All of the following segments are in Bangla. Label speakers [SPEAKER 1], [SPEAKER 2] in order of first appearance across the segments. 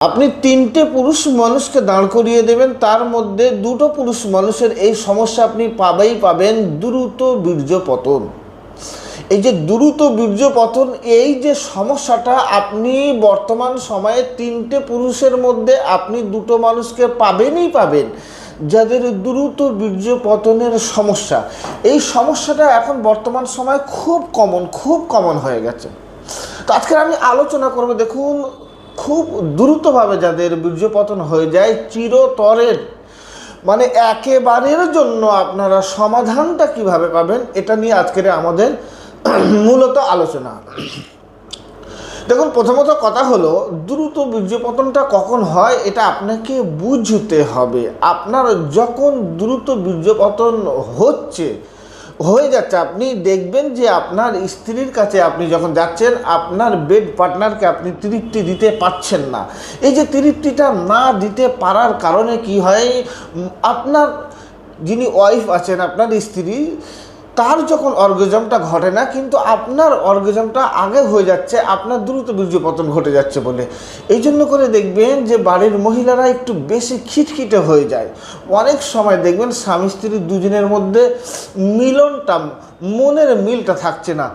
[SPEAKER 1] আপনি তিনটে পুরুষ মানুষকে দাঁড় করিয়ে দেবেন, তার মধ্যে দুটো পুরুষ মানুষের এই সমস্যা আপনি পাবেন, দ্রুত বীর্য পতন। এই যে দ্রুত বীর্য পতন, এই যে সমস্যাটা আপনি বর্তমান সময়ে তিনটে পুরুষের মধ্যে আপনি দুটো মানুষকে পাবেন যাদের দ্রুত বীর্য পতনের সমস্যা। এই সমস্যাটা এখন বর্তমান সময়ে খুব কমন হয়ে গেছে। তো আজকে আমি আলোচনা করব, দেখুন, খুব দ্রুতভাবে যাদের বীর্যপতন হয়ে যায় চিরতরের, মানে একেবারের জন্য আপনারা সমাধানটা কিভাবে পাবেন, এটা নিয়ে আজকের আমাদের মূলত আলোচনা। দেখুন, প্রথমত কথা হলো, দ্রুত বীর্যপতনটা কখন হয় এটা আপনাকে বুঝতে হবে। আপনার যখন দ্রুত বীর্যপতন হয়ে যাচ্ছে, আপনি দেখবেন যে আপনার স্ত্রীর কাছে আপনি যখন যাচ্ছেন, আপনার বেড পার্টনারকে আপনি তৃপ্তি দিতে পারছেন না। এই যে তৃপ্তিটা না দিতে পারার কারণে কি হয়, আপনার যিনি ওয়াইফ আছেন, আপনার স্ত্রী, তার যখন অর্গাজমটা ঘটে না, কিন্তু আপনার অর্গাজমটা আগে হয়ে যাচ্ছে, আপনার দ্রুত বীর্যপতন ঘটে যাচ্ছে বলে। এই জন্য করে দেখবেন যে বাড়ির মহিলারা একটু বেশি খিটখিটে হয়ে যায়। অনেক সময় দেখবেন স্বামী স্ত্রী দুজনের মধ্যে মনের মিলটা থাকছে না,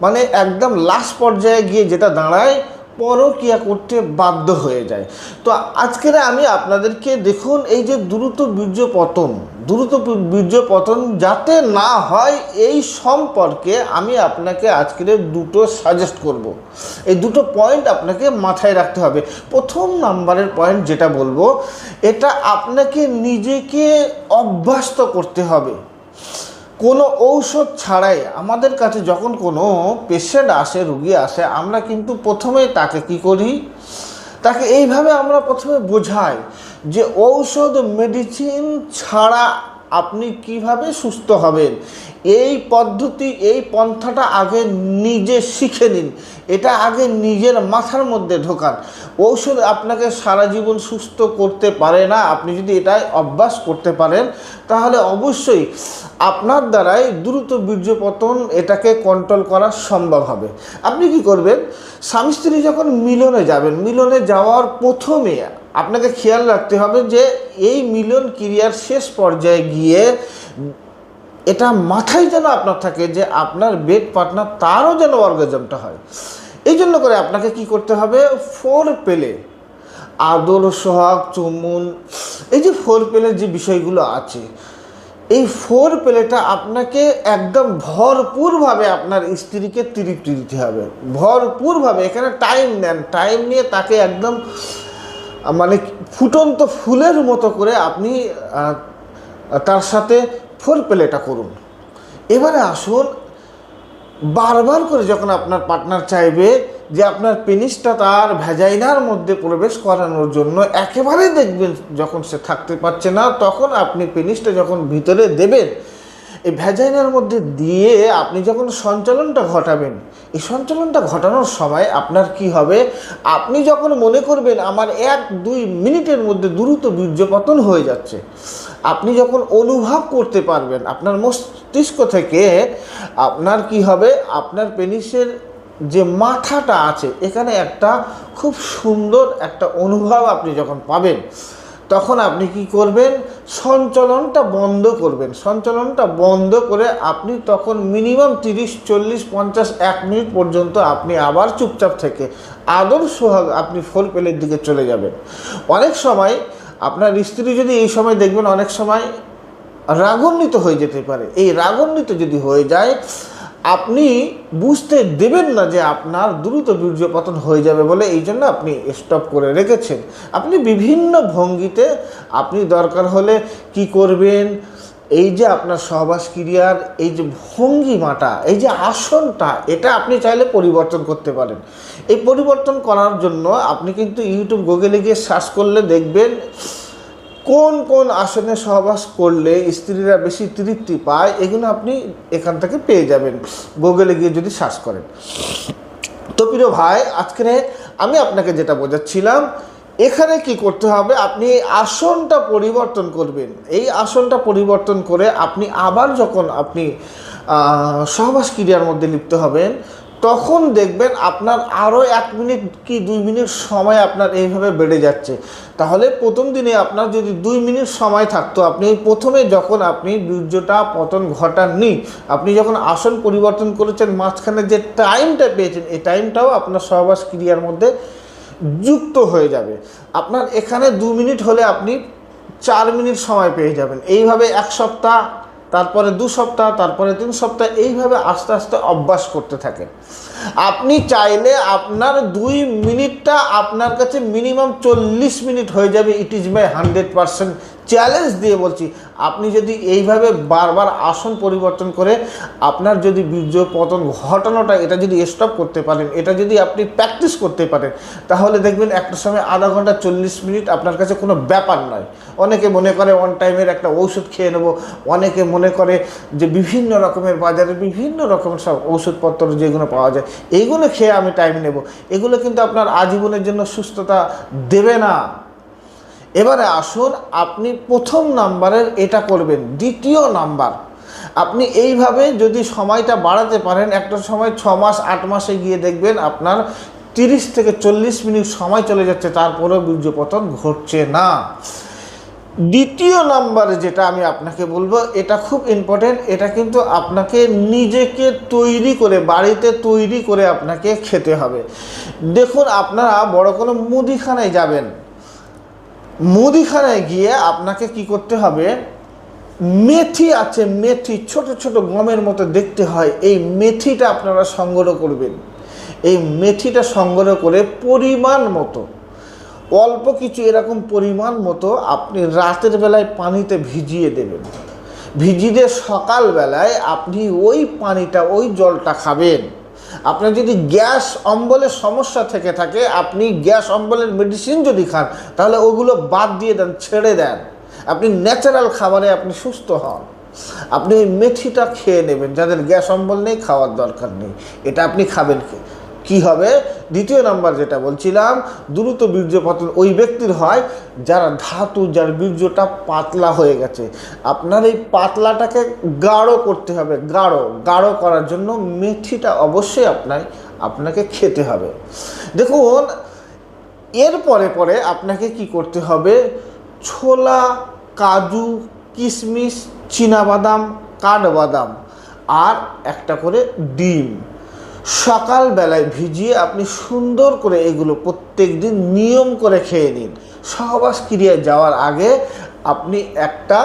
[SPEAKER 1] মানে একদম লাস্ট পর্যায়ে গিয়ে যেটা দাঁড়ায়, পরকীয়া করতে বাধ্য হয়ে যায়। তো আজকের আমি আপনাদেরকে, দেখুন, এই যে দ্রুত বীর্যপতন যাতে না হয় এই সম্পর্কে আমি আপনাকে আজকের দুটো সাজেস্ট করব। এই দুটো পয়েন্ট আপনাকে মাথায় রাখতে হবে। প্রথম নাম্বারের পয়েন্ট যেটা বলবো, এটা আপনাকে নিজেকে অভ্যস্ত করতে হবে। কোনো ঔষধ ছাড়াই আমাদের কাছে যখন কোনো পেশেন্ট আসে, রুগী আসে, আমরা কিন্তু প্রথমে তাকে কি করি, তাকে এইভাবে আমরা প্রথমে বোঝাই যে ঔষধ মেডিসিন ছাড়া আপনি কিভাবে সুস্থ হবেন। এই পদ্ধতি, এই পন্থাটা আগে নিজে শিখে নিন, এটা আগে নিজের মাথার মধ্যে ঢোকান। ঔষধ আপনাকে সারা জীবন সুস্থ করতে পারে না। আপনি যদি এটাই অভ্যাস করতে পারেন, তাহলে অবশ্যই আপনার দ্বারাই দ্রুত বীর্যপতন এটাকে কন্ট্রোল করা সম্ভব হবে। আপনি কি করবেন, স্বামী স্ত্রী যখন মিলনে যাবেন, মিলনে যাওয়ার প্রথমে আপনাকে খেয়াল রাখতে হবে যে এই মিলন ক্রিয়ার শেষ পর্যায়ে গিয়ে এটা মাথায় যেন আপনার থাকে যে আপনার বেড পার্টনার তারও যেন অর্গাজমটা হয়। এই জন্য করে আপনাকে কি করতে হবে, ফোর পেলে, আদর, সোহাগ, চুম্বন, এই যে ফোর পেলের যে বিষয়গুলো আছে, এই ফোর পেলেটা আপনাকে একদম ভরপুরভাবে আপনার স্ত্রীকে তৃপ্তি দিতে হবে, ভরপুরভাবে। এখানে টাইম নেন, টাইম নিয়ে তাকে একদম মানে ফুটন্ত ফুলের মতো করে আপনি তার সাথে ফোর প্লেটা করুন। এবারে আসুন, বারবার করে যখন আপনার পার্টনার চাইবে যে আপনার পেনিসটা তার ভ্যাজাইনার মধ্যে প্রবেশ করানোর জন্য, একেবারে দেখবেন যখন সে থাকতে পারছে না, তখন আপনি পেনিসটা যখন ভিতরে দেবেন, এই ভ্যাজাইনার মধ্যে দিয়ে আপনি যখন সঞ্চালনটা ঘটাবেন, এই সঞ্চালনটা ঘটানোর সময় আপনার কি হবে, আপনি যখন মনে করবেন আমার 1-2 মিনিটের মধ্যে দ্রুত বীর্যপতন হয়ে যাচ্ছে, আপনি যখন অনুভব করতে পারবেন আপনার মস্তিষ্ক থেকে, আপনার কি হবে, আপনার পেনিসের যে মাথাটা আছে এখানে একটা খুব সুন্দর একটা অনুভব আপনি যখন পাবেন, তখন আপনি কি করবেন, সঞ্চালনটা বন্ধ করবেন। সঞ্চালনটা বন্ধ করে আপনি তখন মিনিমাম 30-40-50-1 মিনিট পর্যন্ত আপনি আবার চুপচাপ থেকে আদর সোহাগ আপনি ফোর পেলের দিকে চলে যাবেন। অনেক সময় আপনার স্ত্রী যদি এই সময় দেখবেন অনেক সময় রাগান্বিত হয়ে যেতে পারে। এই রাগান্বিত যদি হয়ে যায়, আপনি বুঝতে দেবেন না যে আপনার দ্রুত বীর্যপতন হয়ে যাবে বলে, এই জন্য আপনি স্টপ করে রেখেছেন। আপনি বিভিন্ন ভঙ্গিতে, আপনি দরকার হলে কি করবেন, এই যে আপনার সহবাস ক্রিয়ার এই যে ভঙ্গিমাটা, এই যে আসনটা, এটা আপনি চাইলে পরিবর্তন করতে পারেন। এই পরিবর্তন করার জন্য আপনি কিন্তু ইউটিউব, গুগলে গিয়ে সার্চ করলে দেখবেন কোন কোন আসনে সহবাস করলে স্ত্রীরা বেশি তৃপ্তি পায়, এগুলো আপনি এখান থেকে পেয়ে যাবেন গুগলে গিয়ে যদি সার্চ করেন। তো প্রিয় ভাই, আজকে আমি আপনাকে যেটা বোঝাচ্ছিলাম, এখানে কি করতে হবে, আপনি এই আসনটা পরিবর্তন করবেন। এই আসনটা পরিবর্তন করে আপনি আবার যখন আপনি সহবাস ক্রিয়ার মধ্যে লিপ্ত হবেন, তখন দেখবেন আপনার আরও 1 মিনিট কি 2 মিনিট সময় আপনার এইভাবে বেড়ে যাচ্ছে। তাহলে প্রথম দিনে আপনার যদি 2 মিনিট সময় থাকতো, আপনি প্রথমে যখন আপনি বীর্যটা পতন ঘটাননি, আপনি যখন আসন পরিবর্তন করেছেন, মাঝখানে যে টাইমটা পেয়েছেন, এই টাইমটাও আপনার সহবাস ক্রিয়ার মধ্যে যুক্ত হয়ে যাবে। আপনার এখানে 2 মিনিট হলে আপনি 4 মিনিট সময় পেয়ে যাবেন। এইভাবে 1 সপ্তাহ, তারপরে 2 সপ্তাহ, তারপরে 3 সপ্তাহ, এইভাবে আস্তে আস্তে অভ্যাস করতে থাকেন। আপনি চাইলে আপনার 2 মিনিটটা আপনার কাছে মিনিমাম 40 মিনিট হয়ে যাবে। ইট ইজ মাই 100% চ্যালেঞ্জ দিয়ে বলছি। আপনি যদি এইভাবে বারবার আসন পরিবর্তন করে আপনার যদি বীর্য পতন ঘটানোটা এটা যদি স্টপ করতে পারেন, এটা যদি আপনি প্র্যাকটিস করতে পারেন, তাহলে দেখবেন একটা সময় আধা ঘন্টা 40 মিনিট আপনার কাছে কোনো ব্যাপার নয়। অনেকে মনে করে ওয়ান টাইমের একটা ঔষধ খেয়ে নেব, অনেকে মনে করে যে বিভিন্ন রকমের বাজারে বিভিন্ন রকমের সব ওষুধপত্র যেগুলো পাওয়া যায় এইগুলো খেয়ে আমি টাইম নেব, এগুলো কিন্তু আপনার আজীবনের জন্য সুস্থতা দেবে না। এবারে আসুন, আপনি প্রথম নাম্বারের এটা করবেন। দ্বিতীয় নাম্বার, আপনি এইভাবে যদি সময়টা বাড়াতে পারেন, একটা সময় 6 মাস 8 মাসে গিয়ে দেখবেন আপনার 30 থেকে 40 মিনিট সময় চলে যাচ্ছে, তারপরেও বীর্যপতন ঘটছে না। দ্বিতীয় নাম্বারে যেটা আমি আপনাকে বলবো, এটা খুব ইম্পর্টেন্ট। এটা কিন্তু আপনাকে নিজেকে তৈরি করে, বাড়িতে তৈরি করে আপনাকে খেতে হবে। দেখুন, আপনারা বড় কোনো মুদিখানায় যাবেন, মুদিখানায় গিয়ে আপনাকে কি করতে হবে, মেথি আছে, মেথি ছোট ছোট গমের মতো দেখতে হয়, এই মেথিটা আপনারা সংগ্রহ করবেন। এই মেথিটা সংগ্রহ করে পরিমাণ মতো, অল্প কিছু এরকম পরিমাণ মতো আপনি রাতের বেলায় পানিতে ভিজিয়ে দেবেন। ভিজিয়ে সকালবেলায় আপনি ওই পানিটা, ওই জলটা খাবেন। আপনার যদি গ্যাস অম্বলের সমস্যা থেকে থাকে, আপনি গ্যাস অম্বলের মেডিসিন যদি খান, তাহলে ওগুলো বাদ দিয়ে দেন, ছেড়ে দেন। আপনি ন্যাচারাল খাবারে আপনি সুস্থ হন। আপনি ওই মেথিটা খেয়ে নেবেন। যাদের গ্যাস অম্বল নেই, খাওয়ার দরকার নেই, এটা আপনি খাবেন। কি হবে? দ্বিতীয় নাম্বার যেটা বলছিলাম, দ্রুত বীর্যপতন ওই ব্যক্তির হয় যারা ধাতু, যার বীর্যটা পাতলা হয়ে গেছে। আপনার এই পাতলাটাকে গাঢ় করতে হবে। গাঢ় করার জন্য মেথিটা অবশ্যই আপনাকে খেতে হবে। দেখুন, এর পরে আপনাকে কি করতে হবে, ছোলা, কাজু, কিশমিশ, চীনাবাদাম, কাঠবাদাম আর একটা করে ডিম সকালবেলায় ভিজিয়ে আপনি সুন্দর করে এগুলো প্রত্যেক দিন নিয়ম করে খেয়ে নিন। সহবাস ক্রিয়ায় যাওয়ার আগে আপনি একটা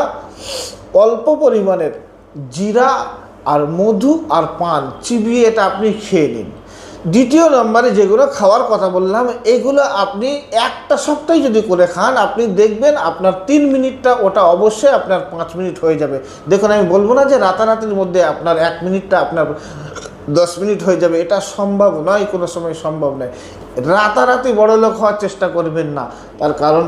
[SPEAKER 1] অল্প পরিমাণের জিরা আর মধু আর পান চিবিয়ে এটা আপনি খেয়ে নিন। দ্বিতীয় নম্বরে যেগুলো খাওয়ার কথা বললাম, এগুলো আপনি একটা সপ্তাহে যদি করে খান, আপনি দেখবেন আপনার 3 মিনিটটা ওটা অবশ্যই আপনার 5 মিনিট হয়ে যাবে। দেখুন, আমি বলবো না যে রাতারাতির মধ্যে আপনার 1 মিনিটটা আপনার 10 মিনিট হয়ে যাবে, এটা সম্ভব নয়, কোনো সময় সম্ভব নয়। রাতারাতি বড় লোক হওয়ার চেষ্টা করবেন না, তার কারণ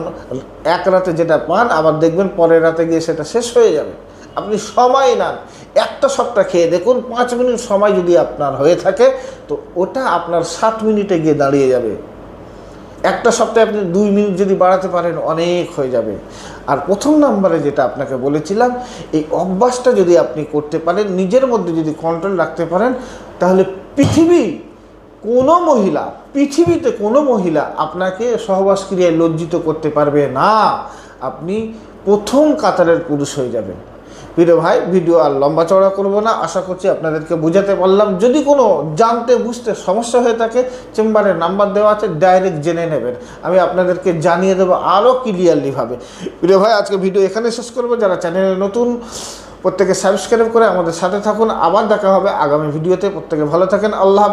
[SPEAKER 1] এক রাতে যেটা পান আবার দেখবেন পরের রাতে গিয়ে সেটা শেষ হয়ে যাবে। আপনি সময় নেন, একটা সপ্তাহ খেয়ে দেখুন, 5 মিনিট সময় যদি আপনার হয়ে থাকে, তো ওটা আপনার 7 মিনিটে গিয়ে দাঁড়িয়ে যাবে। একটা সপ্তাহে আপনি 2 মিনিট যদি বাড়াতে পারেন, অনেক হয়ে যাবে। আর প্রথম নাম্বারে যেটা আপনাকে বলেছিলাম, এই অভ্যাসটা যদি আপনি করতে পারেন, নিজের মধ্যে যদি কন্ট্রোল রাখতে পারেন, তাহলে পৃথিবীতে কোনো মহিলা আপনাকে সহবাস ক্রিয়ায় লজ্জিত করতে পারবে না। আপনি প্রথম কাতারের পুরুষ হয়ে যাবেন। প্রিয় ভাই, ভিডিও আর লম্বা চওড়া করবো না, আশা করছি আপনাদেরকে বোঝাতে পারলাম। যদি কোনো জানতে বুঝতে সমস্যা হয়ে থাকে, চেম্বারের নাম্বার দেওয়া আছে, ডাইরেক্ট জেনে নেবেন, আমি আপনাদেরকে জানিয়ে দেবো আরও ক্লিয়ারলিভাবে। প্রিয় ভাই, আজকে ভিডিও এখানে শেষ করবো। যারা চ্যানেলে নতুন, প্রত্যেকে সাবস্ক্রাইব করে আমাদের সাথে থাকুন। আবার দেখা হবে আগামী ভিডিওতে। প্রত্যেকে ভালো থাকেন। আল্লাহ।